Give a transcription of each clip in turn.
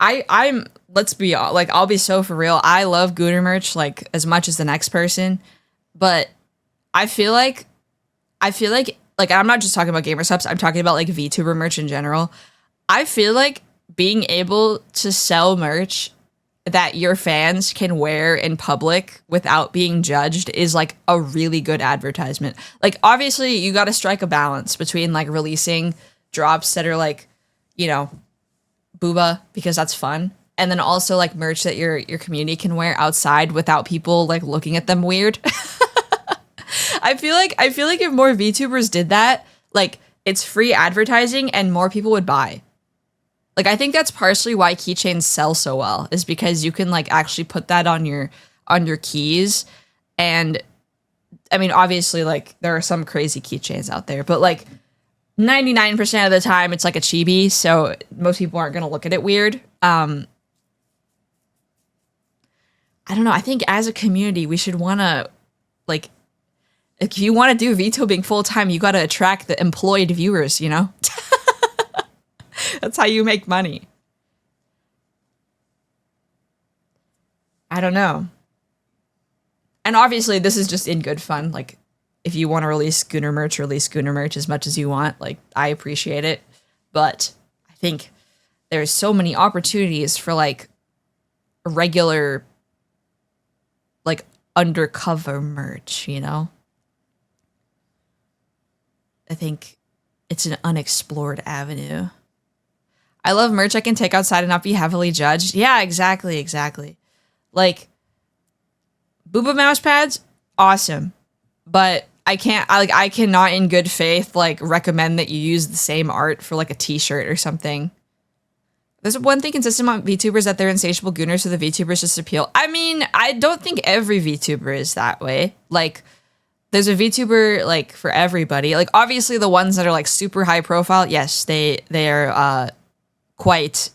I'm let's be like, I'll be so for real. I love Gooner merch like as much as the next person, but I feel like I'm not just talking about gamer subs. I'm talking about like VTuber merch in general. I feel like being able to sell merch that your fans can wear in public without being judged is like a really good advertisement. Like obviously you got to strike a balance between like releasing drops that are like, you know, booba because that's fun, and then also like merch that your community can wear outside without people like looking at them weird. I feel like if more VTubers did that, like it's free advertising and more people would buy. Like I think that's partially why keychains sell so well, is because you can like actually put that on your keys. And I mean obviously like there are some crazy keychains out there, but like 99% of the time it's like a chibi, so most people aren't going to look at it weird. I don't know. I think as a community, we should want to, like, if you want to do VTubing full time, you got to attract the employed viewers, you know? That's how you make money. I don't know. And obviously this is just in good fun. Like, if you want to release Gooner merch as much as you want. Like, I appreciate it. But I think there's so many opportunities for, like, regular, like, undercover merch, you know? I think it's an unexplored avenue. I love merch I can take outside and not be heavily judged. Yeah, exactly. Like, booba mouse pads, awesome. But I cannot in good faith, like, recommend that you use the same art for, like, a t-shirt or something. There's one thing consistent about VTubers, that they're insatiable gooners, so the VTubers just appeal. I mean, I don't think every VTuber is that way. Like, there's a VTuber, like, for everybody. Like, obviously the ones that are, like, super high profile, yes, they're quite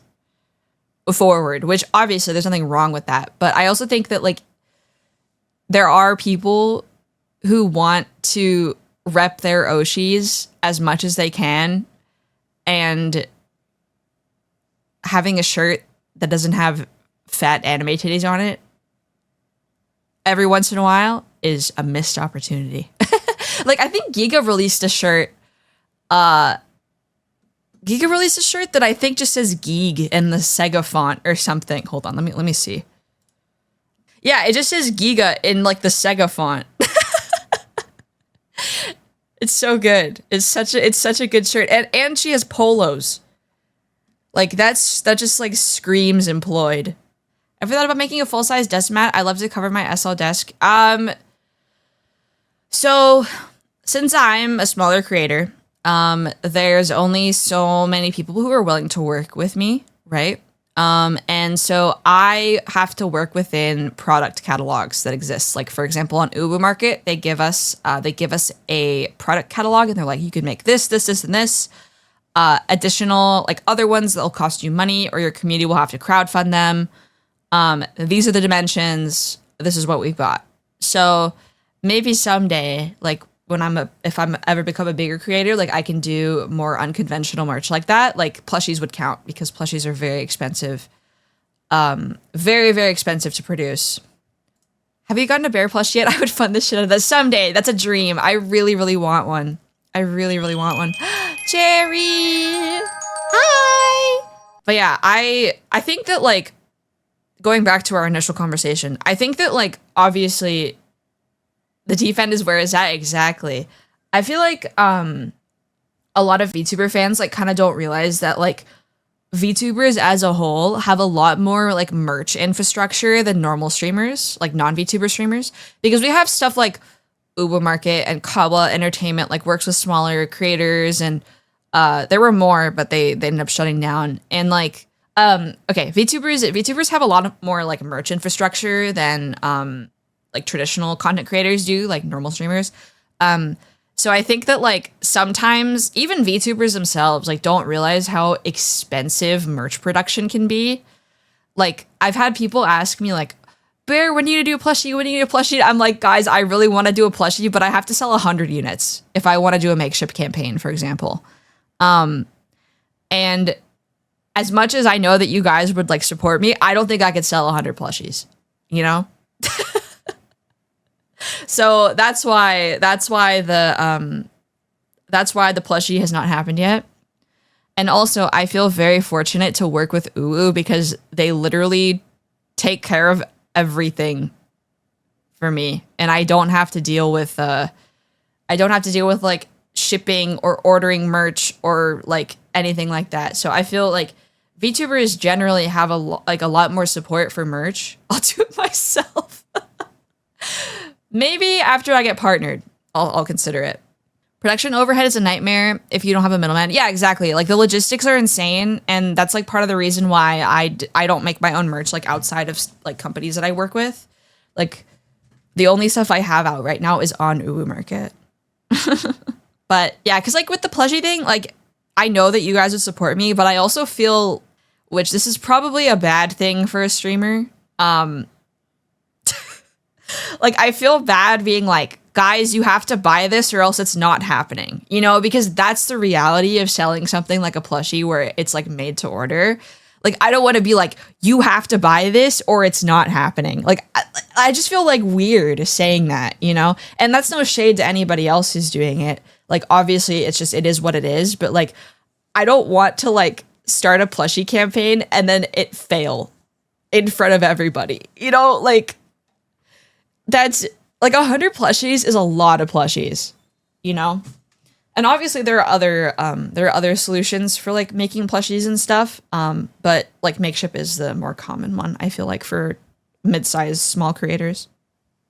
forward, which obviously there's nothing wrong with that. But I also think that, like, there are people who want to rep their Oshis as much as they can, and having a shirt that doesn't have fat anime titties on it every once in a while is a missed opportunity. Like, I think Giga released a shirt that I think just says Geek in the Sega font or something. Hold on, let me see. Yeah, it just says Giga in like the Sega font. It's so good. It's such a good shirt. And she has polos. Like, that just like screams employed. Ever thought about making a full-size desk mat? I love to cover my SL desk. So since I'm a smaller creator, there's only so many people who are willing to work with me, right? And so I have to work within product catalogs that exist. Like, for example, on Ubu Market, they give us a product catalog, and they're like, you can make this, and this. Additional, like, other ones that'll cost you money, or your community will have to crowdfund them. These are the dimensions. This is what we've got. So maybe someday, like, if I'm ever become a bigger creator, like, I can do more unconventional merch like that. Like, plushies would count, because plushies are very expensive. Very, very expensive to produce. Have you gotten a bear plushie yet? I would fund this shit out of that someday. That's a dream. I really, really want one. I really, really want one. Jerry! Hi! But yeah, I think that, like, going back to our initial conversation, I think that, like, obviously the defend is where it's at. Exactly. I feel like a lot of VTuber fans, like, kind of don't realize that, like, VTubers as a whole have a lot more, like, merch infrastructure than normal streamers, like non-VTuber streamers, because we have stuff like Ubu Market and Kabla Entertainment, like, works with smaller creators, and there were more, but they ended up shutting down. And, like, okay, VTubers have a lot more, like, merch infrastructure than like traditional content creators do, like normal streamers. So I think that, like, sometimes even VTubers themselves, like, don't realize how expensive merch production can be. Like, I've had people ask me, like, Bear, when do you do a plushie? When do you do a plushie? I'm like, guys, I really want to do a plushie, but I have to sell 100 units if I want to do a makeshift campaign, for example. And as much as I know that you guys would like support me, I don't think I could sell 100 plushies, you know? So that's why the plushie has not happened yet. And also, I feel very fortunate to work with Uwu because they literally take care of everything for me, and I don't have to deal with like shipping or ordering merch or like anything like that. So I feel like VTubers generally have a lot more support for merch. I'll do it myself. Maybe after I get partnered, I'll consider it. Production overhead is a nightmare if you don't have a middleman. Yeah, exactly. Like the logistics are insane, and that's like part of the reason why I don't make my own merch like outside of like companies that I work with. Like the only stuff I have out right now is on Uwu Market. But yeah, because like with the plushie thing, like I know that you guys would support me, but I also feel, which this is probably a bad thing for a streamer. Like I feel bad being like, guys, you have to buy this or else it's not happening, you know, because that's the reality of selling something like a plushie where it's like made to order. Like, I don't want to be like, you have to buy this or it's not happening. Like, I just feel like weird saying that, you know, and that's no shade to anybody else who's doing it. Like, obviously it's just, it is what it is. But like, I don't want to like start a plushie campaign and then it fail in front of everybody, you know, like that's like 100 plushies is a lot of plushies, you know? And obviously there are other solutions for like making plushies and stuff. But like Makeship is the more common one, I feel like, for mid-sized small creators.